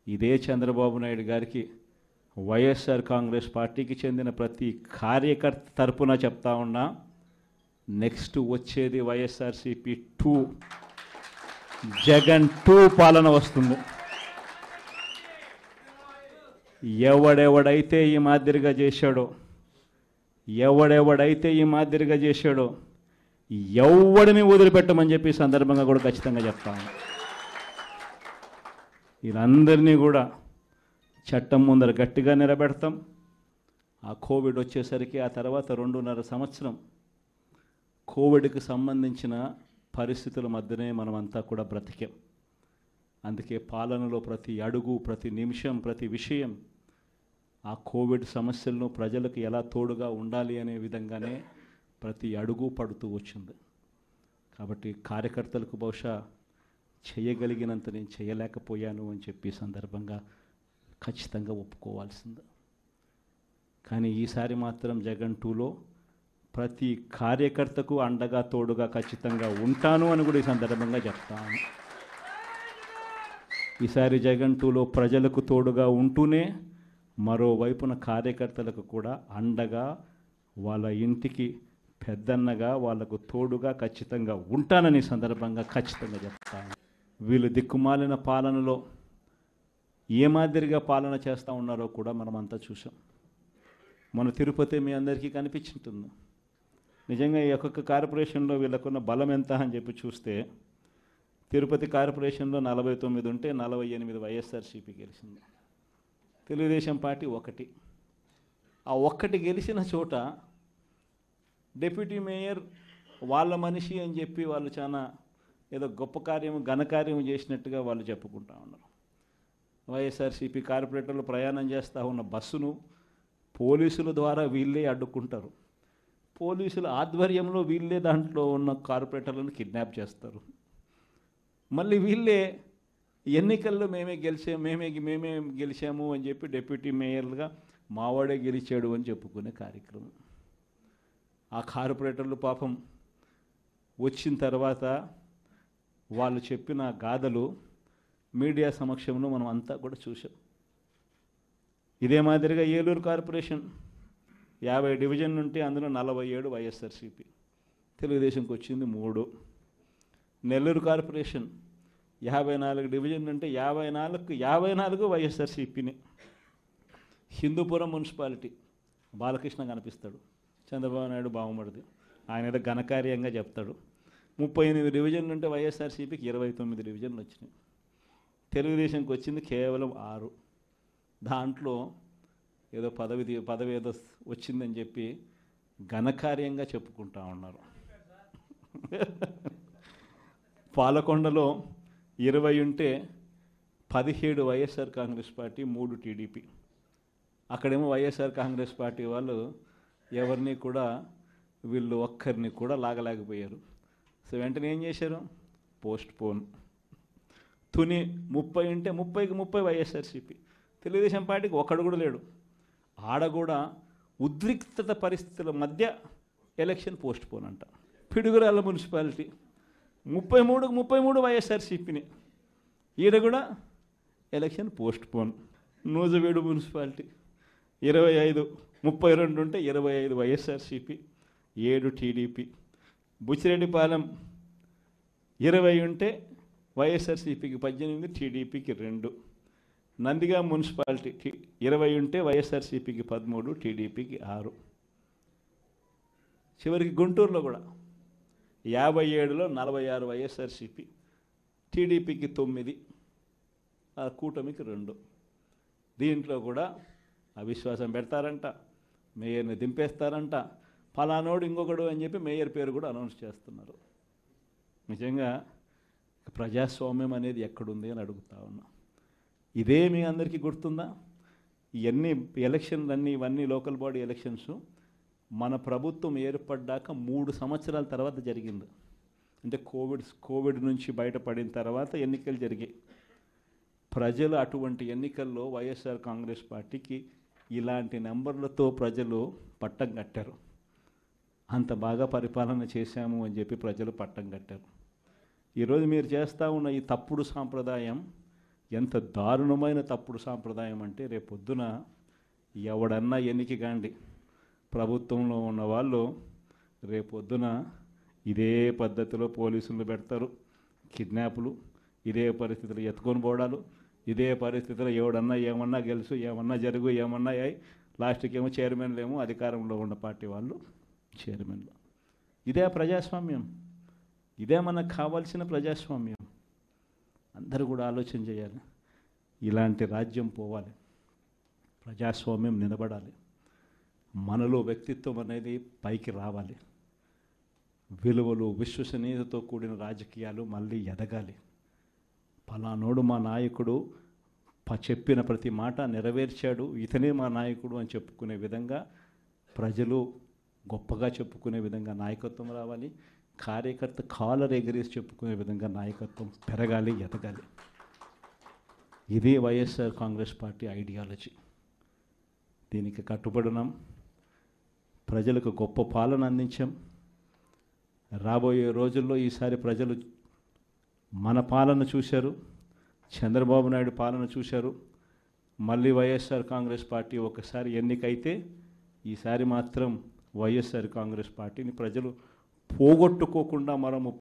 ఇదే చంద్రబాబు నాయుడు గారికి వైఎస్ఆర్ కాంగ్రెస్ పార్టీకి చెందిన ప్రతి కార్యకర్త తరపున చెప్తా ఉన్నా, నెక్స్ట్ వచ్చేది వైఎస్ఆర్సీపీ 2, జగన్ 2 పాలన వస్తుంది. ఎవడెవడైతే ఈ మాదిరిగా చేశాడో ఎవడిని వదిలిపెట్టమని చెప్పి సందర్భంగా కూడా ఖచ్చితంగా చెప్తాను. వీళ్ళందరినీ కూడా చట్టం ముందర గట్టిగా నిలబెడతాం. ఆ కోవిడ్ వచ్చేసరికి ఆ తర్వాత 2.5 సంవత్సరం కోవిడ్కి సంబంధించిన పరిస్థితుల మధ్యనే మనమంతా కూడా బ్రతికాం. అందుకే పాలనలో ప్రతి అడుగు, ప్రతి నిమిషం, ప్రతి విషయం ఆ కోవిడ్ సమస్యలను ప్రజలకు ఎలా తోడుగా ఉండాలి అనే విధంగానే ప్రతి అడుగు పడుతూ వచ్చింది. కాబట్టి కార్యకర్తలకు బహుశా చేయగలిగినంత నేను చేయలేకపోయాను అని చెప్పి సందర్భంగా ఖచ్చితంగా ఒప్పుకోవాల్సింది. కానీ ఈసారి మాత్రం జగన్ 2లో ప్రతి కార్యకర్తకు అండగా తోడుగా ఖచ్చితంగా ఉంటాను అని కూడా ఈ సందర్భంగా చెప్తాను. ఈసారి జగన్ 2లో ప్రజలకు తోడుగా ఉంటూనే మరోవైపున కార్యకర్తలకు కూడా అండగా, వాళ్ళ ఇంటికి పెద్దన్నగా, వాళ్లకు తోడుగా ఖచ్చితంగా ఉంటానని సందర్భంగా ఖచ్చితంగా చెప్తాను. వీళ్ళు దిక్కుమాలిన పాలనలో ఏ మాదిరిగా పాలన చేస్తూ ఉన్నారో కూడా మనమంతా చూసాం. మన తిరుపతి మీ అందరికీ కనిపించుంటుంది. నిజంగా ఈ ఒక్కొక్క కార్పొరేషన్లో వీళ్ళకున్న బలం ఎంత అని చెప్పి చూస్తే, తిరుపతి కార్పొరేషన్లో 49 ఉంటే 48 వైఎస్ఆర్సీపీ గెలిచింది. తెలుగుదేశం పార్టీ 1. ఆ 1 గెలిచిన చోట డిప్యూటీ మేయర్ వాళ్ళ మనిషి అని చెప్పి వాళ్ళు చాలా ఏదో గొప్ప కార్యము, ఘనకార్యం చేసినట్టుగా వాళ్ళు చెప్పుకుంటా ఉన్నారు. వైఎస్ఆర్సీపీ కార్పొరేటర్లు ప్రయాణం చేస్తూ ఉన్న బస్సును పోలీసుల ద్వారా వీళ్ళే అడ్డుకుంటారు. పోలీసుల ఆధ్వర్యంలో వీళ్ళే దాంట్లో ఉన్న కార్పొరేటర్లను కిడ్నాప్ చేస్తారు. మళ్ళీ వీళ్ళే ఎన్నికల్లో మేమే గెలిచాము అని చెప్పి డిప్యూటీ మేయర్లుగా మావాడే గెలిచాడు అని చెప్పుకునే కార్యక్రమం. ఆ కార్పొరేటర్లు పాపం వచ్చిన తర్వాత వాళ్ళు చెప్పిన గాథలు మీడియా సమక్షంలో మనం అంతా కూడా చూసాం. ఇదే మాదిరిగా ఏలూరు కార్పొరేషన్ 50 డివిజన్లు ఉంటే అందులో 47 వైఎస్ఆర్సీపీ, తెలుగుదేశంకి వచ్చింది 3. నెల్లూరు కార్పొరేషన్ 54 డివిజన్లు ఉంటే 54 వైఎస్ఆర్సీపీని. హిందూపురం మున్సిపాలిటీ బాలకృష్ణ కనిపిస్తాడు, చంద్రబాబు నాయుడు బావమరిది, ఆయన ఏదో ఘనకార్యంగా చెప్తాడు. 38 డివిజన్లు ఉంటే వైఎస్ఆర్సీపీకి 29 డివిజన్లు వచ్చినాయి. తెలుగుదేశంకి వచ్చింది కేవలం 6. దాంట్లో ఏదో పదవి ఏదో వచ్చిందని చెప్పి ఘనకార్యంగా చెప్పుకుంటా ఉన్నారు. పాలకొండలో 20 ఉంటే 17 వైఎస్ఆర్ కాంగ్రెస్ పార్టీ, 3 టీడీపీ. అక్కడేమో వైఎస్ఆర్ కాంగ్రెస్ పార్టీ వాళ్ళు ఎవరిని కూడా వీళ్ళు ఒక్కరిని కూడా లాగలేకపోయారు. సో వెంటనే ఏం చేశారు? Post phone. తుని 30 ఉంటే 30కి 30 వైఎస్ఆర్సీపీ. తెలుగుదేశం పార్టీకి ఒక్కడు కూడా లేడు. ఆడ కూడా ఉద్రిక్తత పరిస్థితుల మధ్య ఎలక్షన్ పోస్ట్ పోన్ అంట. పిడుగురాళ్ళ మున్సిపాలిటీ 33కి 33 వైఎస్ఆర్సీపీని, ఈడ కూడా election post phone. Nuzvid municipality 32 ఉంటే 25 వైఎస్ఆర్సీపీ, 7 టీడీపీ. బుచ్చిరెడ్డిపాలెం 20 ఉంటే వైఎస్ఆర్సీపీకి 18, టీడీపీకి 2. నందిగా మున్సిపాలిటీ 20 ఉంటే వైఎస్ఆర్సీపీకి 13, టీడీపీకి 6. చివరికి గుంటూరులో కూడా 57లో 46 వైఎస్ఆర్సీపీ, టీడీపీకి 9, ఆ కూటమికి 2. దీంట్లో కూడా అవిశ్వాసం పెడతారంట, మేయర్ని దింపేస్తారంట, ఫలానోడు ఇంకొకడు అని చెప్పి మేయర్ పేరు కూడా అనౌన్స్ చేస్తున్నారు. నిజంగా ప్రజాస్వామ్యం అనేది ఎక్కడుంది అని అడుగుతా ఉన్నా. ఇదే మీ అందరికీ గుర్తుందా? ఇవన్నీ ఎలక్షన్లన్నీ, ఇవన్నీ లోకల్ బాడీ ఎలక్షన్స్ మన ప్రభుత్వం ఏర్పడ్డాక 3 సంవత్సరాల తర్వాత జరిగింది. అంటే కోవిడ్ నుంచి బయటపడిన తర్వాత ఎన్నికలు జరిగాయి. ప్రజలు అటువంటి ఎన్నికల్లో వైఎస్ఆర్ కాంగ్రెస్ పార్టీకి ఇలాంటి నెంబర్లతో ప్రజలు పట్టం కట్టారు. అంత బాగా పరిపాలన చేశాము అని చెప్పి ప్రజలు పట్టం కట్టారు. ఈరోజు మీరు చేస్తూ ఉన్న ఈ తప్పుడు సాంప్రదాయం ఎంత దారుణమైన తప్పుడు సాంప్రదాయం అంటే రేపొద్దున ఎవడన్నా ఎన్నికి కాండి ప్రభుత్వంలో ఉన్న వాళ్ళు రేపొద్దున ఇదే పద్ధతిలో పోలీసులు పెడతారు, కిడ్నాపులు, ఇదే పరిస్థితులు ఎత్తుకొని పోవడాలు, ఇదే పరిస్థితుల్లో ఎవడన్నా ఏమన్నా గెలుసు, ఏమన్నా జరుగు, ఏమన్నా అయ్యి లాస్ట్కి ఏమో చైర్మన్లు ఏమో అధికారంలో ఉన్న పార్టీ వాళ్ళు చైర్మన్లు. ఇదే ప్రజాస్వామ్యం, ఇదే మనకు కావాల్సిన ప్రజాస్వామ్యం. అందరూ కూడా ఆలోచన చేయాలి. ఇలాంటి రాజ్యం పోవాలి, ప్రజాస్వామ్యం నిలబడాలి, మనలో వ్యక్తిత్వం అనేది పైకి రావాలి, విలువలు విశ్వసనీయతతో కూడిన రాజకీయాలు మళ్ళీ ఎదగాలి. పలానోడు మా నాయకుడు చెప్పిన ప్రతి మాట నెరవేర్చాడు, ఇతనే మా నాయకుడు అని చెప్పుకునే విధంగా ప్రజలు గొప్పగా చెప్పుకునే విధంగా నాయకత్వం రావాలి. కార్యకర్త కాలర్ ఎగిరేసి చెప్పుకునే విధంగా నాయకత్వం పెరగాలి, ఎదగాలి. ఇది వైఎస్ఆర్ కాంగ్రెస్ పార్టీ ఐడియాలజీ. దీనికి కట్టుబడినాం. ప్రజలకు గొప్ప పాలన అందించాం. రాబోయే రోజుల్లో ఈసారి ప్రజలు మన పాలన చూశారు, చంద్రబాబు నాయుడు పాలన చూశారు. మళ్ళీ వైఎస్ఆర్ కాంగ్రెస్ పార్టీ ఒకసారి ఎన్నికైతే ఈసారి మాత్రం వైఎస్ఆర్ కాంగ్రెస్ పార్టీని ప్రజలు పోగొట్టుకోకుండా మనము